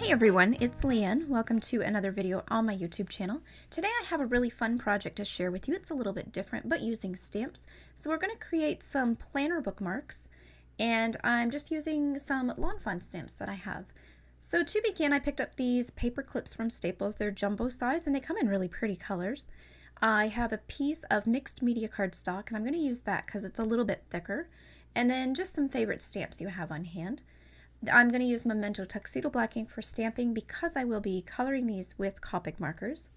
Hey everyone, it's Leanne. Welcome to another video on my YouTube channel. Today I have a really fun project to share with you. It's a little bit different, but using stamps. So we're going to create some planner bookmarks, and I'm just using some Lawn Fawn stamps that I have. So to begin, I picked up these paper clips from Staples. They're jumbo size and they come in really pretty colors. I have a piece of mixed media cardstock, and I'm going to use that because it's a little bit thicker. And then just some favorite stamps you have on hand. I'm going to use Memento Tuxedo Black ink for stamping because I will be coloring these with COPIC markers.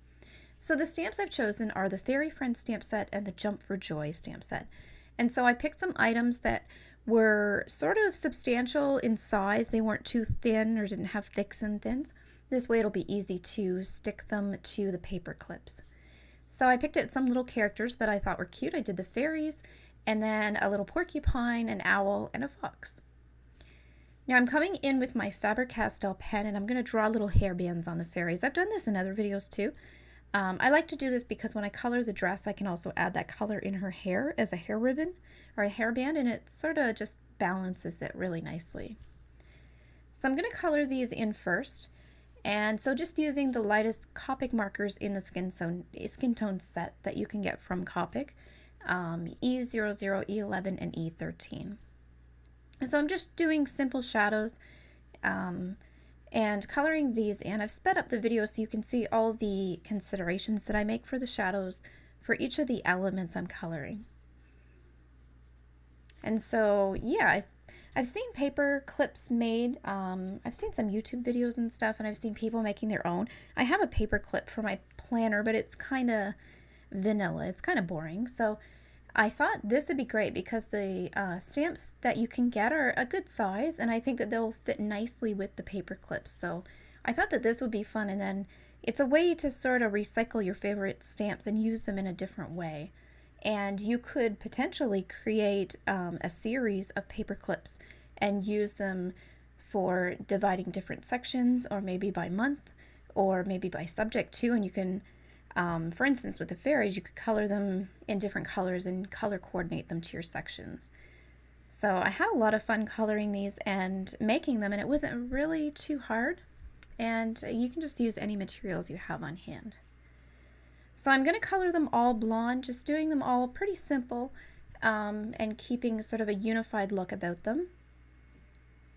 So the stamps I've chosen are the Fairy Friend stamp set and the Jump for Joy stamp set. And so I picked some items that were sort of substantial in size. They weren't too thin or didn't have thicks and thins. This way it'll be easy to stick them to the paper clips. So I picked out some little characters that I thought were cute. I did the fairies, and then a little porcupine, an owl, and a fox. Now I'm coming in with my Faber-Castell pen, and I'm going to draw little hairbands on the fairies. I've done this in other videos too. I like to do this because when I color the dress, I can also add that color in her hair as a hair ribbon or a hairband, and it sort of just balances it really nicely. So I'm going to color these in first, and so just using the lightest Copic markers in the skin tone set that you can get from Copic, E00, E11, and E13. So I'm just doing simple shadows and coloring these in. I've sped up the video so you can see all the considerations that I make for the shadows for each of the elements I'm coloring. And so, yeah, I've seen paper clips made. I've seen some YouTube videos and stuff, and I've seen people making their own. I have a paper clip for my planner, but it's kind of vanilla. It's kind of boring. So I thought this would be great because the stamps that you can get are a good size, and I think that they'll fit nicely with the paper clips. So I thought that this would be fun, and then it's a way to sort of recycle your favorite stamps and use them in a different way. And you could potentially create a series of paper clips and use them for dividing different sections, or maybe by month, or maybe by subject too, and you can for instance, with the fairies, you could color them in different colors and color coordinate them to your sections. So I had a lot of fun coloring these and making them, and it wasn't really too hard. And you can just use any materials you have on hand. So I'm going to color them all blonde, just doing them all pretty simple and keeping sort of a unified look about them.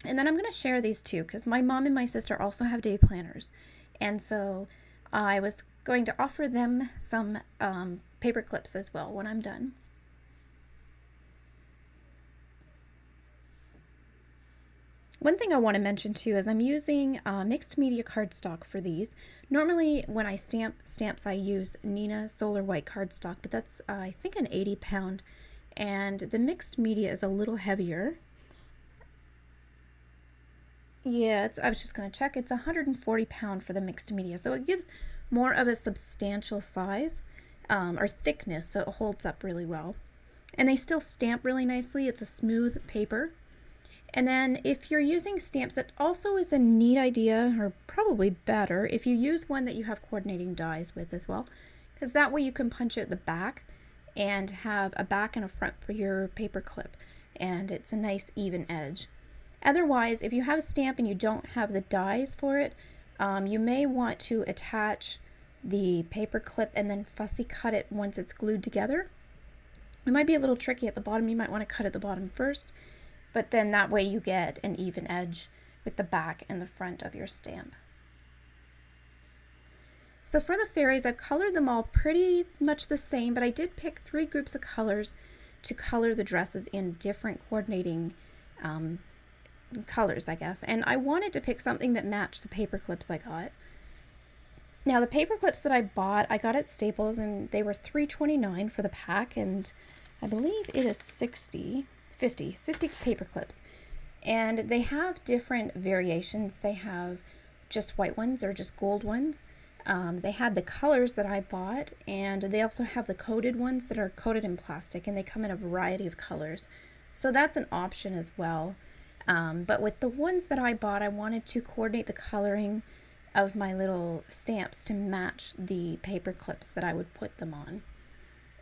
And then I'm going to share these too, because my mom and my sister also have day planners. And so I was going to offer them some paper clips as well when I'm done. One thing I want to mention too is I'm using mixed media cardstock for these. Normally when I stamp stamps I use Nina Solar White cardstock, but that's I think an 80-pound, and the mixed media is a little heavier. Yeah, I was just going to check. It's 140-pound for the mixed media, so it gives more of a substantial size or thickness, so it holds up really well. And they still stamp really nicely. It's a smooth paper. And then if you're using stamps, it also is a neat idea, or probably better, if you use one that you have coordinating dies with as well, because that way you can punch out the back and have a back and a front for your paper clip, and it's a nice even edge. Otherwise, if you have a stamp and you don't have the dies for it, you may want to attach the paper clip and then fussy cut it once it's glued together. It might be a little tricky at the bottom. You might want to cut at the bottom first, but then that way you get an even edge with the back and the front of your stamp. So for the fairies, I've colored them all pretty much the same, but I did pick 3 groups of colors to color the dresses in different coordinating colors, I guess, and I wanted to pick something that matched the paper clips I got. Now the paper clips that I bought, I got at Staples, and they were $3.29 for the pack, and I believe it is 50 paper clips, and they have different variations. They have just white ones or just gold ones. They had the colors that I bought, and they also have the coated ones that are coated in plastic, and they come in a variety of colors, so that's an option as well. But with the ones that I bought, I wanted to coordinate the coloring of my little stamps to match the paper clips that I would put them on.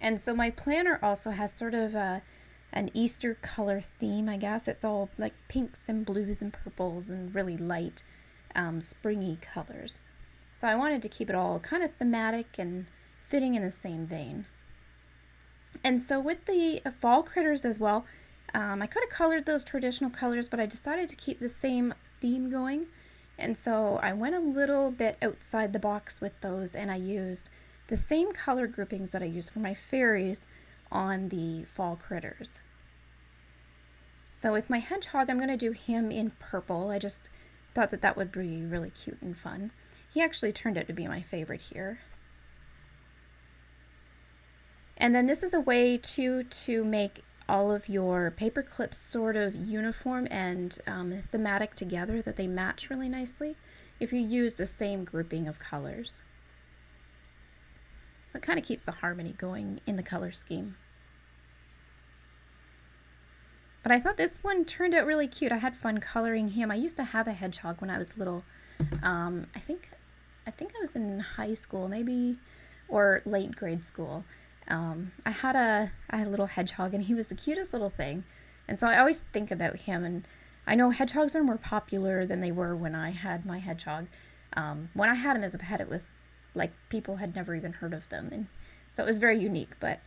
And so my planner also has sort of an Easter color theme, I guess. It's all like pinks and blues and purples and really light springy colors. So I wanted to keep it all kind of thematic and fitting in the same vein. And so with the fall critters as well, I could have colored those traditional colors, but I decided to keep the same theme going. And so I went a little bit outside the box with those, and I used the same color groupings that I used for my fairies on the fall critters. So with my hedgehog, I'm going to do him in purple. I just thought that that would be really cute and fun. He actually turned out to be my favorite here. And then this is a way to make all of your paper clips sort of uniform and thematic together, that they match really nicely if you use the same grouping of colors. So it kind of keeps the harmony going in the color scheme. But I thought this one turned out really cute. I had fun coloring him. I used to have a hedgehog when I was little. I think I was in high school, maybe, or late grade school. I had a little hedgehog, and he was the cutest little thing. And so I always think about him, and I know hedgehogs are more popular than they were when I had my hedgehog. When I had him as a pet, it was like people had never even heard of them. And so it was very unique, but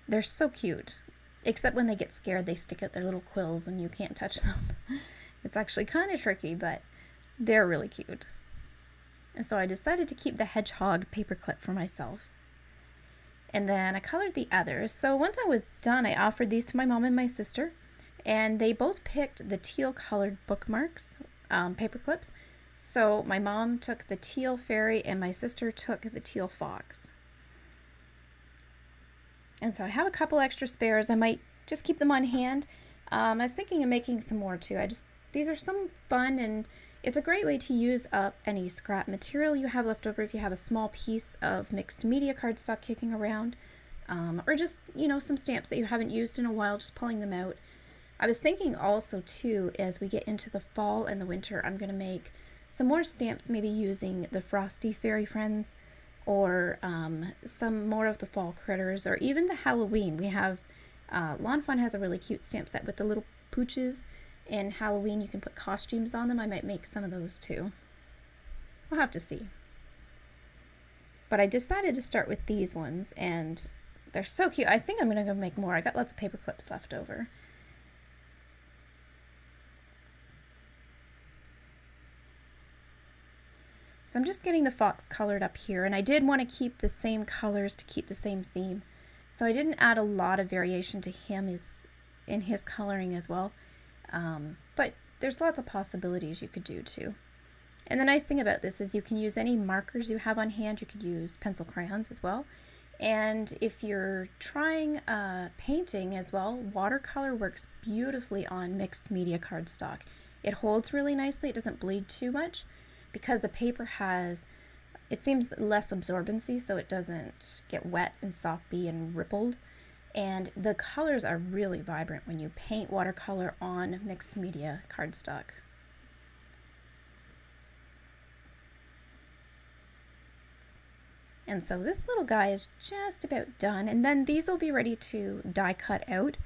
they're so cute. Except when they get scared, they stick out their little quills and you can't touch them. It's actually kind of tricky, but they're really cute. And so I decided to keep the hedgehog paperclip for myself. And then I colored the others. So once I was done, I offered these to my mom and my sister, and they both picked the teal colored bookmarks, paper clips. So my mom took the Teal Fairy and my sister took the Teal Fox. And so I have a couple extra spares. I might just keep them on hand. I was thinking of making some more too. These are some fun, and it's a great way to use up any scrap material you have left over if you have a small piece of mixed media cardstock kicking around, or just, some stamps that you haven't used in a while, just pulling them out. I was thinking also too, as we get into the fall and the winter, I'm going to make some more stamps, maybe using the Frosty Fairy Friends, or some more of the fall critters, or even the Halloween. We have, Lawn Fawn has a really cute stamp set with the little pooches. In Halloween, you can put costumes on them. I might make some of those too. We'll have to see. But I decided to start with these ones, and they're so cute. I think I'm going to go make more. I got lots of paper clips left over. So I'm just getting the fox colored up here, and I did want to keep the same colors to keep the same theme. So I didn't add a lot of variation to him in his coloring as well. But there's lots of possibilities you could do too. And the nice thing about this is you can use any markers you have on hand. You could use pencil crayons as well. And if you're trying painting as well, watercolor works beautifully on mixed media cardstock. It holds really nicely. It doesn't bleed too much because the paper has, it seems, less absorbency, so it doesn't get wet and soppy and rippled. And the colors are really vibrant when you paint watercolor on mixed media cardstock. And so this little guy is just about done, and then these will be ready to die cut out.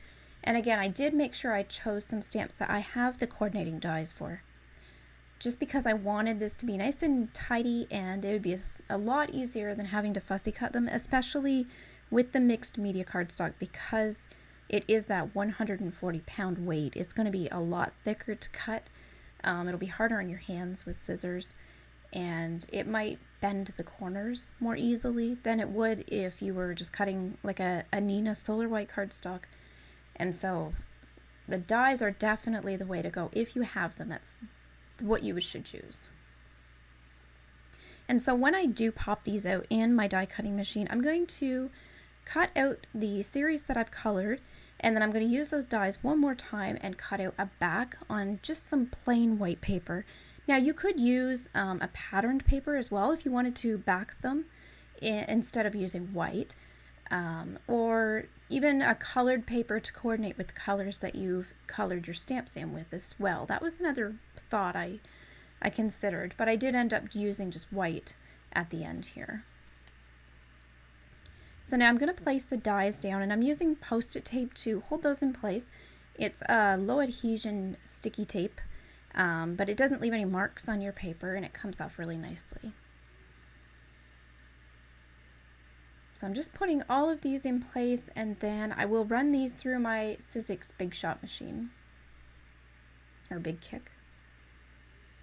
And again, I did make sure I chose some stamps that I have the coordinating dies for, just because I wanted this to be nice and tidy, and it would be a lot easier than having to fussy cut them, especially with the mixed media cardstock, because it is that 140-pound weight. It's going to be a lot thicker to cut. It'll be harder on your hands with scissors, and it might bend the corners more easily than it would if you were just cutting like a Nina Solar White cardstock. And so the dies are definitely the way to go if you have them. That's what you should choose. And so when I do pop these out in my die cutting machine, I'm going to cut out the series that I've colored, and then I'm going to use those dies one more time and cut out a back on just some plain white paper. Now you could use a patterned paper as well if you wanted to back them instead of using white, or even a colored paper to coordinate with the colors that you've colored your stamps in with as well. That was another thought I considered, but I did end up using just white at the end here. So now I'm going to place the dies down, and I'm using Post-it tape to hold those in place. It's a low adhesion sticky tape. but it doesn't leave any marks on your paper and it comes off really nicely. So I'm just putting all of these in place, and then I will run these through my Sizzix Big Shot machine, or BigKick.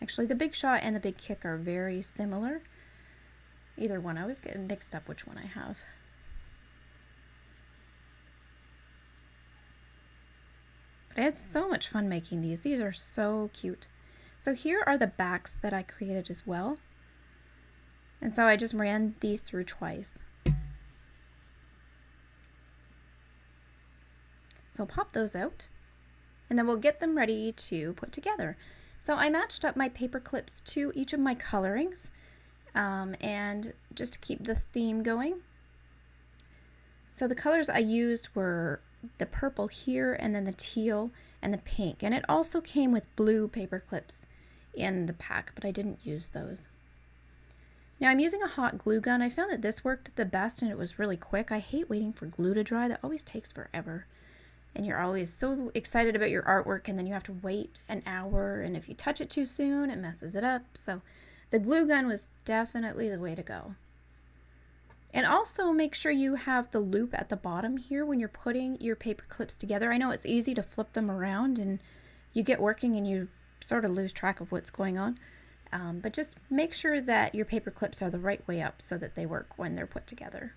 Actually, the Big Shot and the BigKick are very similar. Either one, I always get mixed up which one I have. But I had so much fun making these. These are so cute. So here are the backs that I created as well. And so I just ran these through twice. So pop those out, and then we'll get them ready to put together. So I matched up my paper clips to each of my colorings, and just to keep the theme going. So the colors I used were the purple here, and then the teal and the pink, and it also came with blue paper clips in the pack, but I didn't use those. Now I'm using a hot glue gun. I found that this worked the best and it was really quick. I hate waiting for glue to dry. That always takes forever. And you're always so excited about your artwork, and then you have to wait an hour, and if you touch it too soon, it messes it up. So the glue gun was definitely the way to go. And also make sure you have the loop at the bottom here when you're putting your paper clips together. I know it's easy to flip them around and you get working and you sort of lose track of what's going on. But just make sure that your paper clips are the right way up so that they work when they're put together.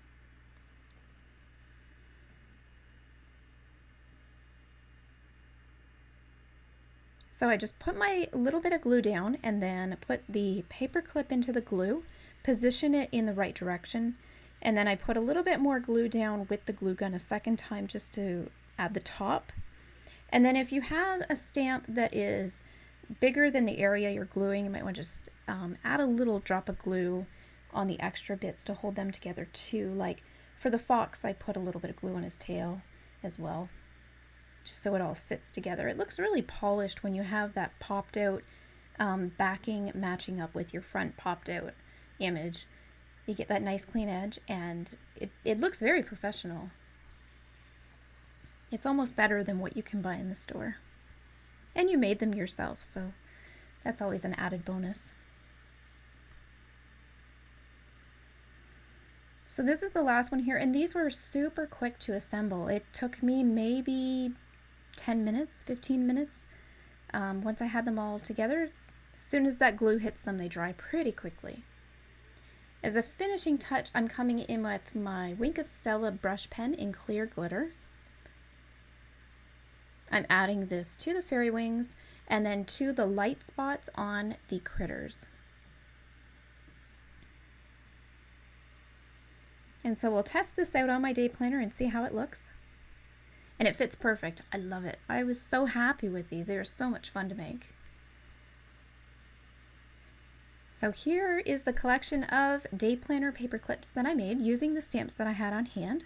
So I just put my little bit of glue down and then put the paper clip into the glue, position it in the right direction, and then I put a little bit more glue down with the glue gun a second time just to add the top. And then if you have a stamp that is bigger than the area you're gluing, you might want to just add a little drop of glue on the extra bits to hold them together too. Like for the fox, I put a little bit of glue on his tail as well, just so it all sits together. It looks really polished when you have that popped out backing matching up with your front popped out image. You get that nice clean edge, and it looks very professional. It's almost better than what you can buy in the store. And you made them yourself, so that's always an added bonus. So this is the last one here, and these were super quick to assemble. It took me maybe 10 minutes, 15 minutes. Once I had them all together, as soon as that glue hits them, they dry pretty quickly. As a finishing touch, I'm coming in with my Wink of Stella brush pen in clear glitter. I'm adding this to the fairy wings and then to the light spots on the critters. And so we'll test this out on my day planner and see how it looks. And it fits perfect. I love it. I was so happy with these. They were so much fun to make. So here is the collection of day planner paper clips that I made using the stamps that I had on hand.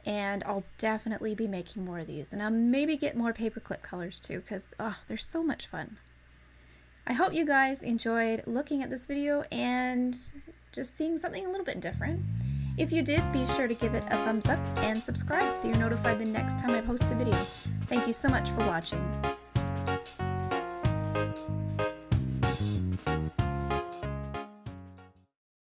And I'll definitely be making more of these. And I'll maybe get more paper clip colors too, because they're so much fun. I hope you guys enjoyed looking at this video and just seeing something a little bit different. If you did, be sure to give it a thumbs up and subscribe so you're notified the next time I post a video. Thank you so much for watching.